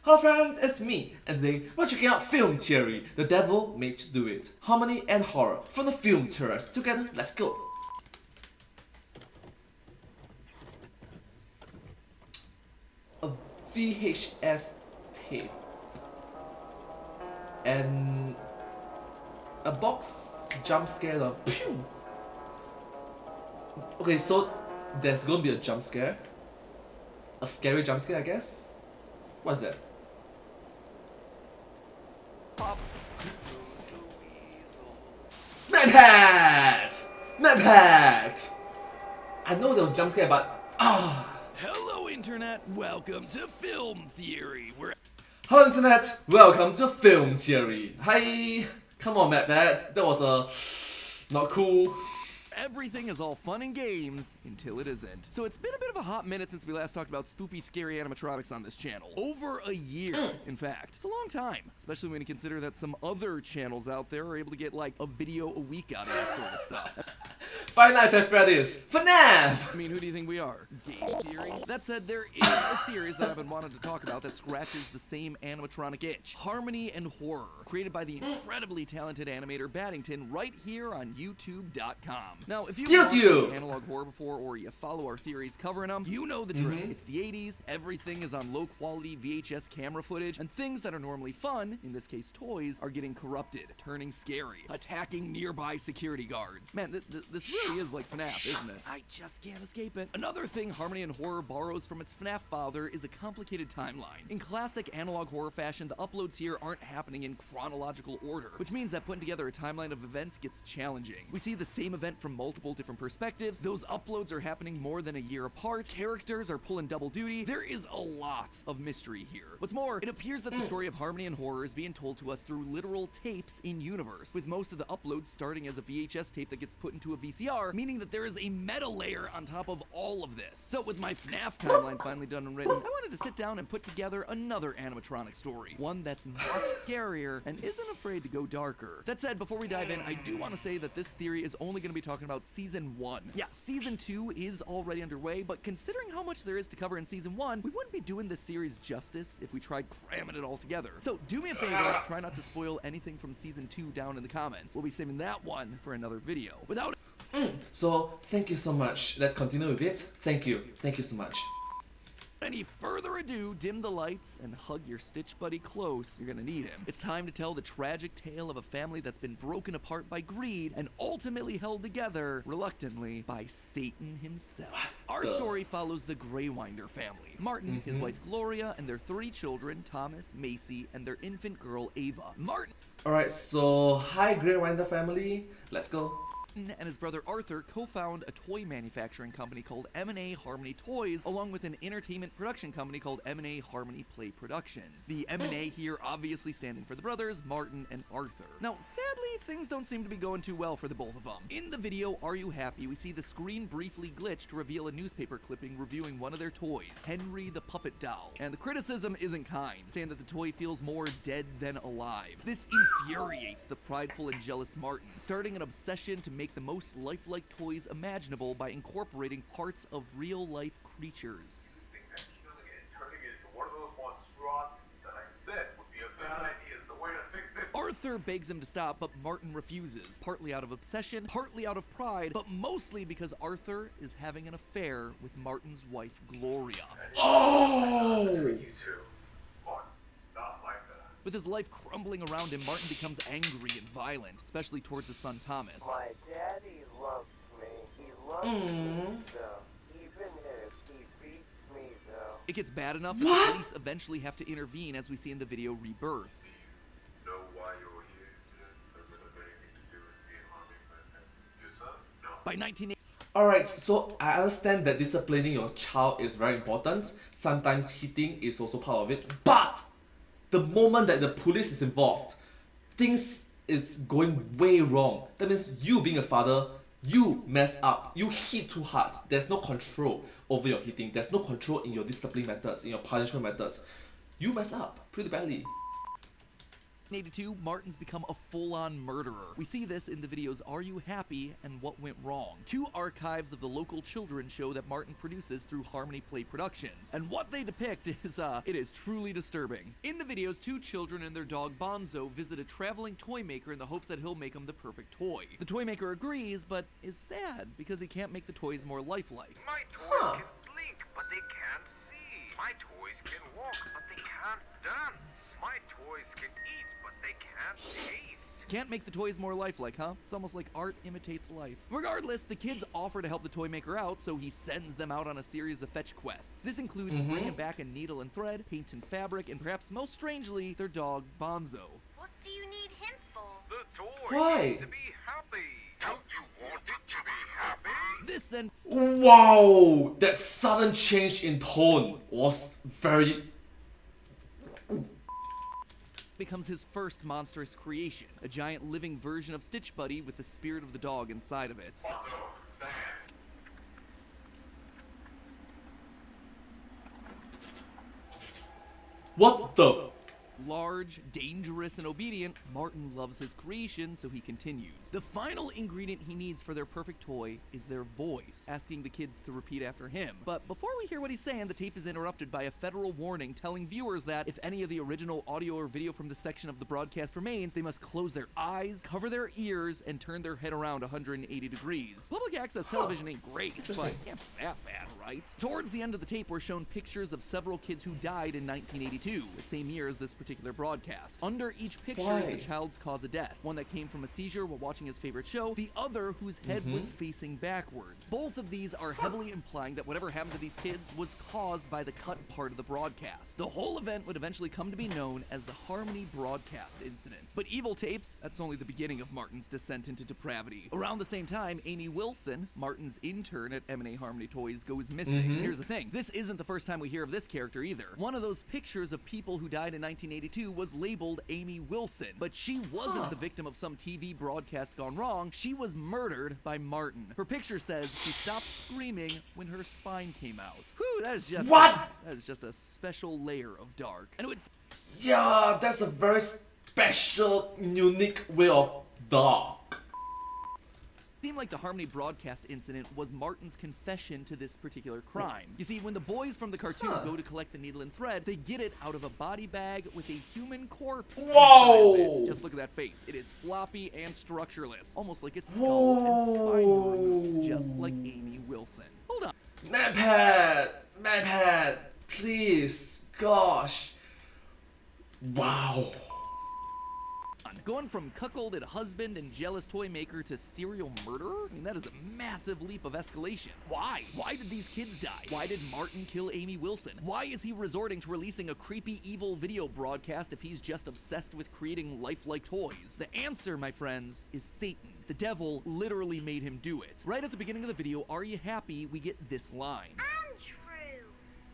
Hello friends, it's me, and today we're checking out Film Theory, The Devil Made to Do It, Harmony and Horror from the Film Theorists. Together, let's go! A VHS tape and a box jump scare of pew! Okay, so there's gonna be a jump scare. A scary jump scare, I guess? What's that? Mad Hat! Mad Hat! I know there was a jump scare, but Hello Internet, welcome to Film Theory. Hello Internet, welcome to Film Theory. Hi! Come on, Mad Hat, that was not cool. Everything is all fun and games until it isn't. So it's been a bit of a hot minute since we last talked about spoopy, scary animatronics on this channel. Over a year, in fact. It's a long time, especially when you consider that some other channels out there are able to get like a video a week out of that sort of stuff. Five Nights at Freddy's, FNAF! I mean, who do you think we are? Game Theory? That said, there is a series that I've been wanting to talk about that scratches the same animatronic itch. Harmony and Horror, created by the incredibly talented animator Baddington right here on YouTube.com. Now, if you've watched analog horror before or you follow our theories covering them, you know the drill. It's the 80s, everything is on low-quality VHS camera footage, and things that are normally fun, in this case toys, are getting corrupted, turning scary, attacking nearby security guards. Man, this really is like FNAF, isn't it? I just can't escape it. Another thing Harmony and Horror borrows from its FNAF father is a complicated timeline. In classic analog horror fashion, the uploads here aren't happening in chronological order, which means that putting together a timeline of events gets challenging. We see the same event from multiple different perspectives, those uploads are happening more than a year apart, characters are pulling double duty, there is a lot of mystery here. What's more, it appears that the story of Harmony and Horror is being told to us through literal tapes in universe, with most of the uploads starting as a VHS tape that gets put into a VCR, meaning that there is a meta layer on top of all of this. So with my FNAF timeline finally done and written, I wanted to sit down and put together another animatronic story, one that's much scarier and isn't afraid to go darker. That said, before we dive in, I do want to say that this theory is only going to be talking about Season 1. Yeah, Season 2 is already underway, but considering how much there is to cover in Season 1, we wouldn't be doing this series justice if we tried cramming it all together. So do me a favor, try not to spoil anything from Season 2 down in the comments. We'll be saving that one for another video. Without So, thank you so much. Let's continue with it. Thank you so much. any further ado, dim the lights and hug your Stitch buddy close. You're gonna need him. It's time to tell the tragic tale of a family that's been broken apart by greed and ultimately held together, reluctantly, by Satan himself. Our story follows the Greywinder family. Martin, his wife Gloria, and their 3 children, Thomas, Macy, and their infant girl, Ava. Martin Alright, so hi Greywinder family. Let's go. and his brother Arthur co-found a toy manufacturing company called M&A Harmony Toys, along with an entertainment production company called M&A Harmony Play Productions. The M&A here obviously standing for the brothers, Martin and Arthur. Now, sadly, things don't seem to be going too well for the both of them. In the video, Are You Happy?, we see the screen briefly glitch to reveal a newspaper clipping reviewing one of their toys, Henry the Puppet Doll. And the criticism isn't kind, saying that the toy feels more dead than alive. This infuriates the prideful and jealous Martin, starting an obsession to make the most lifelike toys imaginable by incorporating parts of real-life creatures. Think that killing it and turning it into one of those monstrosities that I said would be a bad idea is the way to fix it. Arthur begs him to stop, but Martin refuses, partly out of obsession, partly out of pride, but mostly because Arthur is having an affair with Martin's wife, Gloria. Oh! You two. Martin, stop like that. With his life crumbling around him, Martin becomes angry and violent, especially towards his son Thomas. My daddy loves me. He loves me, though. Even if he beats me, though. It gets bad enough that the police eventually have to intervene, as we see in the video Rebirth. Know why you're here? Does it have anything to do with being harming your son? No. By 1980, Alright, so I understand that disciplining your child is very important. Sometimes hitting is also part of it. But the moment that the police is involved, things is going way wrong. That means you being a father, you mess up. You hit too hard. There's no control over your hitting. There's no control in your discipline methods, in your punishment methods. You mess up pretty badly. 1982, Martin's become a full-on murderer. We see this in the videos Are You Happy and What Went Wrong, two archives of the local children's show that Martin produces through Harmony Play Productions. And what they depict is, it is truly disturbing. In the videos, two children and their dog Bonzo visit a traveling toy maker in the hopes that he'll make them the perfect toy. The toy maker agrees, but is sad because he can't make the toys more lifelike. My toys can blink, but they can't see. My toys can walk, but they can't dance. My toys can eat, but they can't taste. Can't make the toys more lifelike, huh? It's almost like art imitates life. Regardless, the kids offer to help the toy maker out, so he sends them out on a series of fetch quests. This includes bringing back a needle and thread, paint and fabric, and perhaps most strangely, their dog, Bonzo. What do you need him for? The toy Why? needs to be happy. Don't you want it to be happy? This then Wow! That sudden change in tone was very... becomes his first monstrous creation, a giant living version of Stitch Buddy with the spirit of the dog inside of it. What the... Large, dangerous, and obedient, Martin loves his creation, so he continues. The final ingredient he needs for their perfect toy is their voice, asking the kids to repeat after him. But before we hear what he's saying, the tape is interrupted by a federal warning telling viewers that if any of the original audio or video from this section of the broadcast remains, they must close their eyes, cover their ears, and turn their head around 180 degrees. Public access television ain't great, but it can't be that bad, right? Towards the end of the tape, we're shown pictures of several kids who died in 1982, the same year as this particular broadcast. Under each picture is the child's cause of death. One that came from a seizure while watching his favorite show, the other whose head was facing backwards. Both of these are heavily implying that whatever happened to these kids was caused by the cut part of the broadcast. The whole event would eventually come to be known as the Harmony Broadcast Incident. But evil tapes, that's only the beginning of Martin's descent into depravity. Around the same time, Amy Wilson, Martin's intern at M&A Harmony Toys, goes missing. Here's the thing, this isn't the first time we hear of this character either. One of those pictures of people who died in 1982 was labeled Amy Wilson, but she wasn't the victim of some TV broadcast gone wrong. She was murdered by Martin. Her picture says she stopped screaming when her spine came out. Whew, that is just that is just a special layer of dark. And it's Yeah, that's a very special, unique way of dark. seemed like the Harmony Broadcast Incident was Martin's confession to this particular crime. You see, when the boys from the cartoon go to collect the needle and thread, they get it out of a body bag with a human corpse inside of it. Just look at that face. It is floppy and structureless, almost like its skull and spine were removed, just like Amy Wilson. Hold on. Madpad, please, gosh. Wow. Going from cuckolded husband and jealous toy maker to serial murderer? I mean, that is a massive leap of escalation. Why? Why did these kids die? Why did Martin kill Amy Wilson? Why is he resorting to releasing a creepy, evil video broadcast if he's just obsessed with creating lifelike toys? The answer, my friends, is Satan. The devil literally made him do it. Right at the beginning of the video, Are You Happy?, we get this line. Andrew,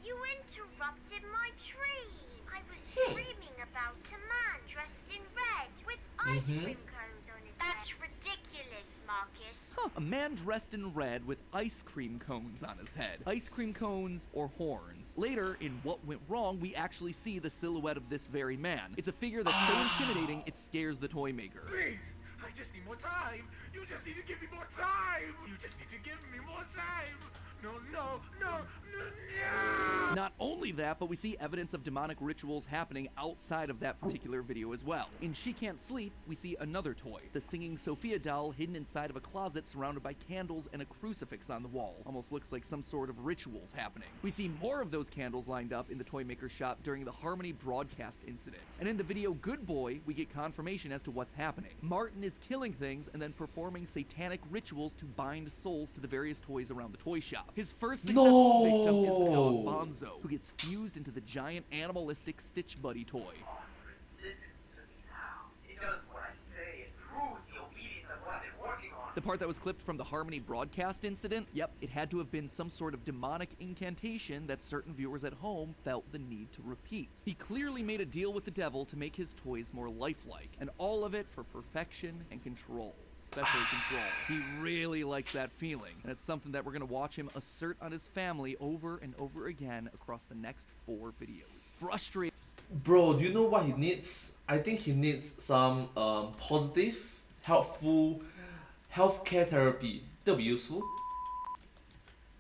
you interrupted my dream. I was dreaming about a man dressed in red with ice cream cones on his head. That's ridiculous, Marcus. A man dressed in red with ice cream cones on his head. Ice cream cones or horns. Later, in What Went Wrong, we actually see the silhouette of this very man. It's a figure that's so intimidating, it scares the toy maker. Please, I just need more time. You just need to give me more time. You just need to give me more time. No. Not only that, but we see evidence of demonic rituals happening outside of that particular video as well. In She Can't Sleep, we see another toy, the singing Sophia doll hidden inside of a closet surrounded by candles and a crucifix on the wall. Almost looks like some sort of rituals happening. We see more of those candles lined up in the toy maker shop during the Harmony Broadcast Incident. And in the video Good Boy, we get confirmation as to what's happening. Martin is killing things and then performing satanic rituals to bind souls to the various toys around the toy shop. His first successful victim is the dog Bonzo, who gets fused into the giant animalistic Stitch Buddy toy. Listens to me now. It does what I say. It proves the obedience of what I've been working on. The part that was clipped from the Harmony Broadcast Incident, yep, it had to have been some sort of demonic incantation that certain viewers at home felt the need to repeat. He clearly made a deal with the devil to make his toys more lifelike, and all of it for perfection and control. Especially control. He really likes that feeling, and it's something that we're going to watch him assert on his family over and over again across the next 4 videos. Frustrated. Bro, do you know what he needs? I think he needs some positive, helpful healthcare therapy. That'll be useful.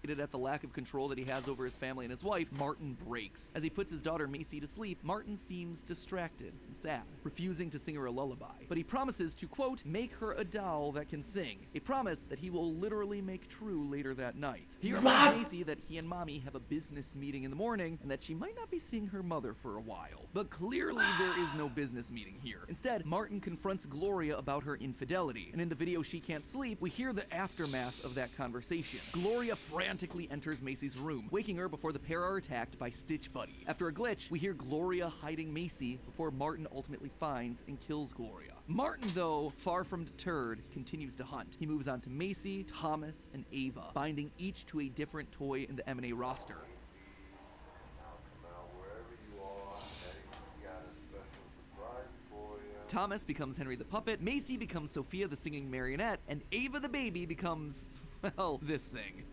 At the lack of control that he has over his family and his wife, Martin breaks. As he puts his daughter Macy to sleep, Martin seems distracted and sad, refusing to sing her a lullaby. But he promises to, quote, make her a doll that can sing, a promise that he will literally make true later that night. He reminds Macy that he and Mommy have a business meeting in the morning and that she might not be seeing her mother for a while. But clearly there is no business meeting here. Instead, Martin confronts Gloria about her infidelity, and in the video She Can't Sleep, we hear the aftermath of that conversation. Gloria frantically enters Macy's room, waking her before the pair are attacked by Stitch Buddy. After a glitch, we hear Gloria hiding Macy before Martin ultimately finds and kills Gloria. Martin, though, far from deterred, continues to hunt. He moves on to Macy, Thomas, and Ava, binding each to a different toy in the M&A roster. Thomas becomes Henry the Puppet, Macy becomes Sophia the Singing Marionette, and Ava the Baby becomes, well, this thing.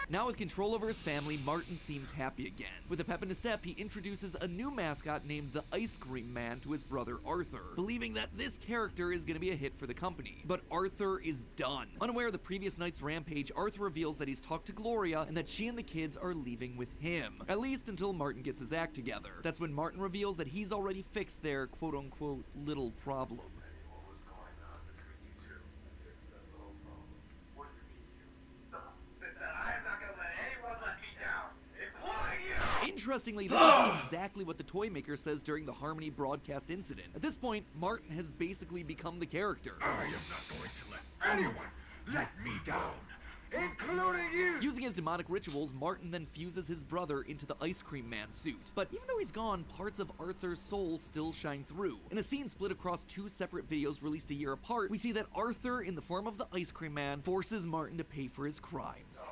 Now with control over his family, Martin seems happy again. With a pep in his step, he introduces a new mascot named the Ice Cream Man to his brother Arthur, believing that this character is going to be a hit for the company. But Arthur is done. Unaware of the previous night's rampage, Arthur reveals that he's talked to Gloria and that she and the kids are leaving with him. At least until Martin gets his act together. That's when Martin reveals that he's already fixed their quote-unquote little problem. Interestingly, this is exactly what the toy maker says during the Harmony broadcast incident. At this point, Martin has basically become the character. I am not going to let anyone let me down, including you! Using his demonic rituals, Martin then fuses his brother into the Ice Cream Man suit. But even though he's gone, parts of Arthur's soul still shine through. In a scene split across two separate videos released a year apart, we see that Arthur, in the form of the Ice Cream Man, forces Martin to pay for his crimes.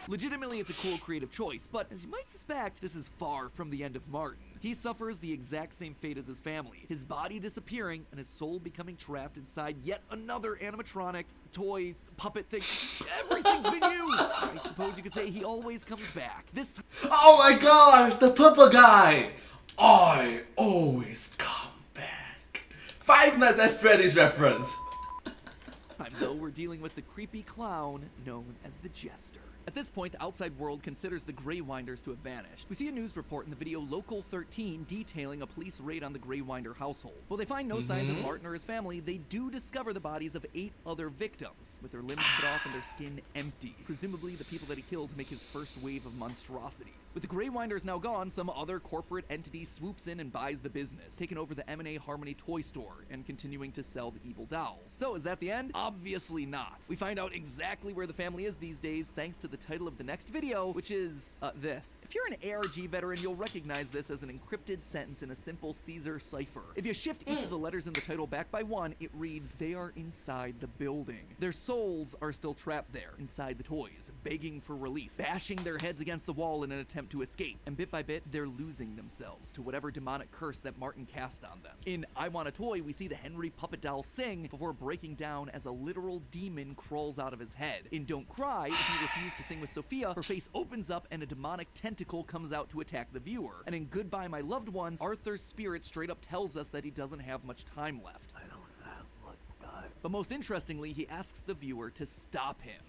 Legitimately, it's a cool creative choice, but as you might suspect, this is far from the end of Martin. He suffers the exact same fate as his family, his body disappearing and his soul becoming trapped inside yet another animatronic, toy, puppet thing. Everything's been used! I suppose you could say he always comes back. This time, Oh my gosh, the purple guy! I always come back. Five Nights at Freddy's reference. though, we're dealing with the creepy clown known as the Jester. At this point, the outside world considers the Grey Winders to have vanished. We see a news report in the video Local 13 detailing a police raid on the Grey Winder household. While they find no signs of Martin or his family, they do discover the bodies of 8 other victims, with their limbs cut off and their skin empty, presumably the people that he killed to make his first wave of monstrosities. With the Grey Winders now gone, some other corporate entity swoops in and buys the business, taking over the M&A Harmony toy store and continuing to sell the evil dolls. So is that the end? Obviously not. We find out exactly where the family is these days thanks to the title of the next video, which is this. If you're an ARG veteran, you'll recognize this as an encrypted sentence in a simple Caesar cipher. If you shift each of the letters in the title back by 1, it reads, "They are inside the building." Their souls are still trapped there, inside the toys, begging for release, bashing their heads against the wall in an attempt to escape. And bit by bit, they're losing themselves to whatever demonic curse that Martin cast on them. In I Want a Toy, we see the Henry puppet doll sing before breaking down as a literal demon crawls out of his head. In Don't Cry, if he refused to sing with Sophia, her face opens up and a demonic tentacle comes out to attack the viewer. And in Goodbye My Loved Ones, Arthur's spirit straight up tells us that he doesn't have much time left. I don't have much time. But most interestingly, he asks the viewer to stop him.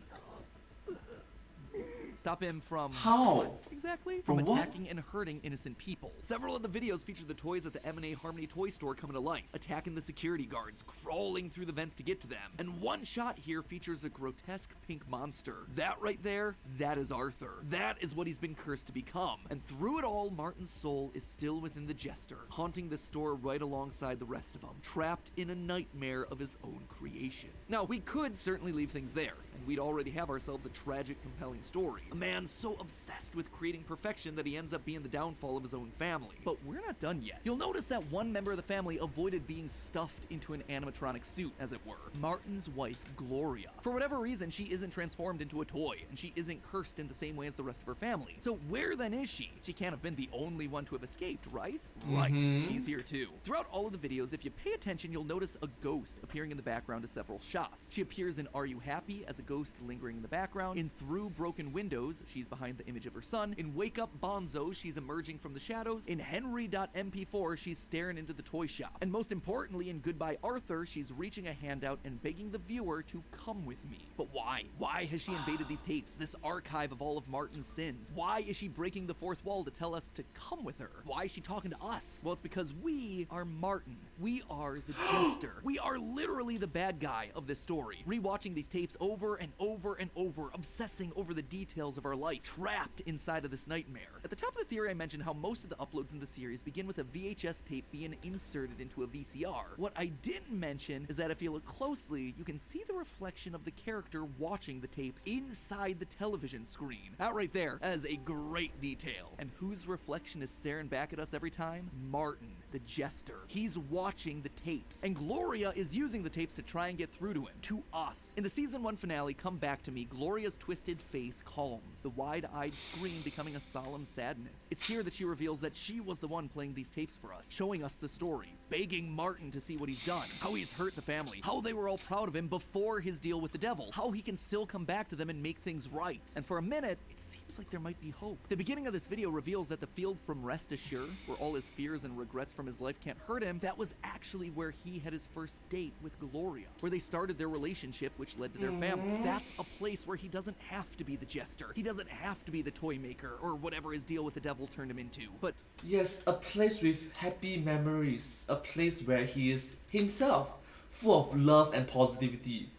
Stop him from How? what exactly? From what? Attacking and hurting innocent people. Several of the videos feature the toys at the M&A Harmony toy store coming to life, attacking the security guards, crawling through the vents to get to them. And one shot here features a grotesque pink monster. That right there, that is Arthur. That is what he's been cursed to become. And through it all, Martin's soul is still within the Jester, haunting the store right alongside the rest of them, trapped in a nightmare of his own creation. Now, we could certainly leave things there, and we'd already have ourselves a tragic, compelling story. A man so obsessed with creating perfection that he ends up being the downfall of his own family. But we're not done yet. You'll notice that one member of the family avoided being stuffed into an animatronic suit, as it were. Martin's wife, Gloria. For whatever reason, she isn't transformed into a toy, and she isn't cursed in the same way as the rest of her family. So where then is she? She can't have been the only one to have escaped, right? Right, he's here too. Throughout all of the videos, if you pay attention, you'll notice a ghost appearing in the background of several shots. She appears in Are You Happy as a a ghost lingering in the background. In Through Broken Windows, she's behind the image of her son. In Wake Up Bonzo, she's emerging from the shadows. In Henry.mp4, she's staring into the toy shop. And most importantly, in Goodbye Arthur, she's reaching a hand out and begging the viewer to come with me. But why? Why has she invaded these tapes, this archive of all of Martin's sins? Why is she breaking the fourth wall to tell us to come with her? Why is she talking to us? Well, it's because we are Martin. We are the jester. We are literally the bad guy of this story. Rewatching these tapes over and over and over, obsessing over the details of our life, trapped inside of this nightmare. At the top of the theory, I mentioned how most of the uploads in the series begin with a VHS tape being inserted into a VCR. What I didn't mention is that if you look closely, you can see the reflection of the character watching the tapes inside the television screen. Out right there, that is a great detail. And whose reflection is staring back at us every time? Martin, the jester. He's watching the tapes, and Gloria is using the tapes to try and get through to him, to us. In the season 1 finale, Come Back to Me, Gloria's twisted face calms, the wide-eyed scream becoming a solemn sadness. It's here that she reveals that she was the one playing these tapes for us, showing us the story, begging Martin to see what he's done, how he's hurt the family, how they were all proud of him before his deal with the devil, how he can still come back to them and make things right. And for a minute, it seems like there might be hope. The beginning of this video reveals that the field from Rest Assure, where all his fears and regrets from his life can't hurt him, that was actually where he had his first date with Gloria, where they started their relationship, which led to their family. That's a place where he doesn't have to be the jester. He doesn't have to be the toy maker, or whatever his deal with the devil turned him into. But Yes, a place with happy memories, a place where he is himself, full of love and positivity.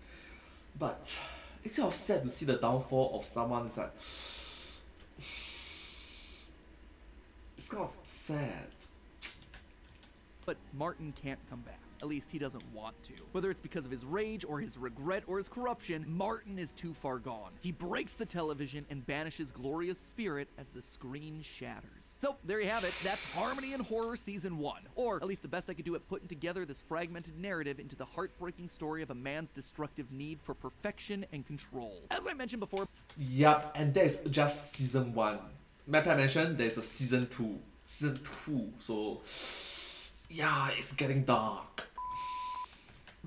But it's kind of sad to see the downfall of someone. It's like, it's kind of sad. But Martin can't come back. At least he doesn't want to. Whether it's because of his rage or his regret or his corruption, Martin is too far gone. He breaks the television and banishes Gloria's spirit as the screen shatters. So there you have it. That's Harmony and Horror Season 1. Or at least the best I could do at putting together this fragmented narrative into the heartbreaking story of a man's destructive need for perfection and control. As I mentioned before, Yup, and that is just season 1. Matt mentioned there's a season 2. Season 2, so yeah, it's getting dark.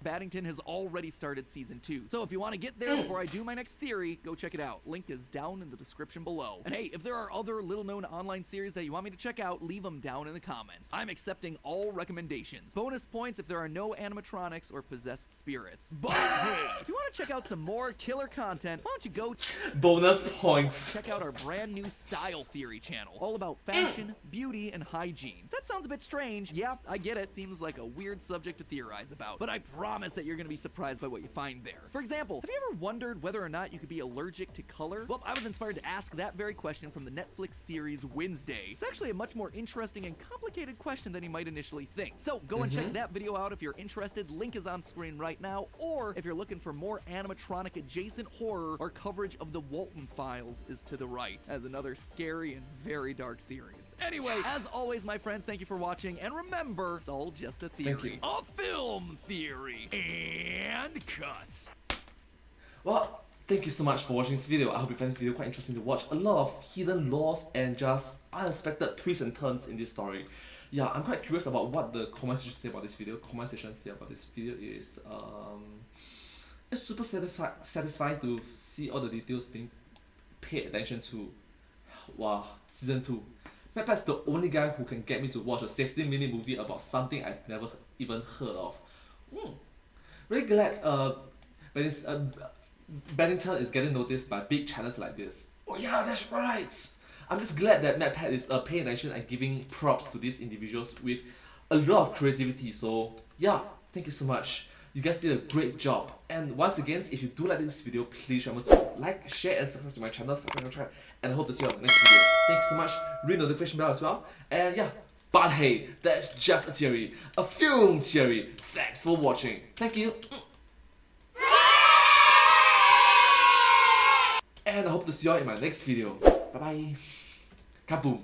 Baddington has already started season 2. So if you want to get there before I do my next theory, go check it out. Link is down in the description below. And hey, if there are other little-known online series that you want me to check out, leave them down in the comments. I'm accepting all recommendations. Bonus points if there are no animatronics or possessed spirits. But hey, if you want to check out some more killer content, why don't you go Bonus points. check out our brand new Style Theory channel, all about fashion, beauty, and hygiene. That sounds a bit strange. Yeah, I get it. Seems like a weird subject to theorize about, but I promise that you're going to be surprised by what you find there. For example, have you ever wondered whether or not you could be allergic to color? Well, I was inspired to ask that very question from the Netflix series Wednesday. It's actually a much more interesting and complicated question than you might initially think. So go and check that video out if you're interested. Link is on screen right now. Or if you're looking for more animatronic adjacent horror, our coverage of the Walton Files is to the right, as another scary and very dark series. Anyway, as always, my friends, thank you for watching, and remember, it's all just a Thank theory. you. A film theory. And cut. Well, thank you so much for watching this video. I hope you find this video quite interesting to watch. A lot of hidden laws and just unexpected twists and turns in this story. Yeah, I'm quite curious about what the comment section say about this video. Comment section say about this video is it's super satisfying to see all the details being paid attention to. Wow, season 2. Matt's the only guy who can get me to watch a 16-minute movie about something I've never even heard of. Really glad Baddington is getting noticed by big channels like this. Oh yeah, that's right! I'm just glad that MatPat is paying attention and giving props to these individuals with a lot of creativity. So yeah, thank you so much. You guys did a great job. And once again, if you do like this video, please remember to like, share, and subscribe to my channel, and I hope to see you on the next video. Thank you so much. Ring the notification bell as well. And yeah, but hey, that's just a theory. A film theory. Thanks for watching. Thank you. And I hope to see you all in my next video. Bye bye. Kaboom.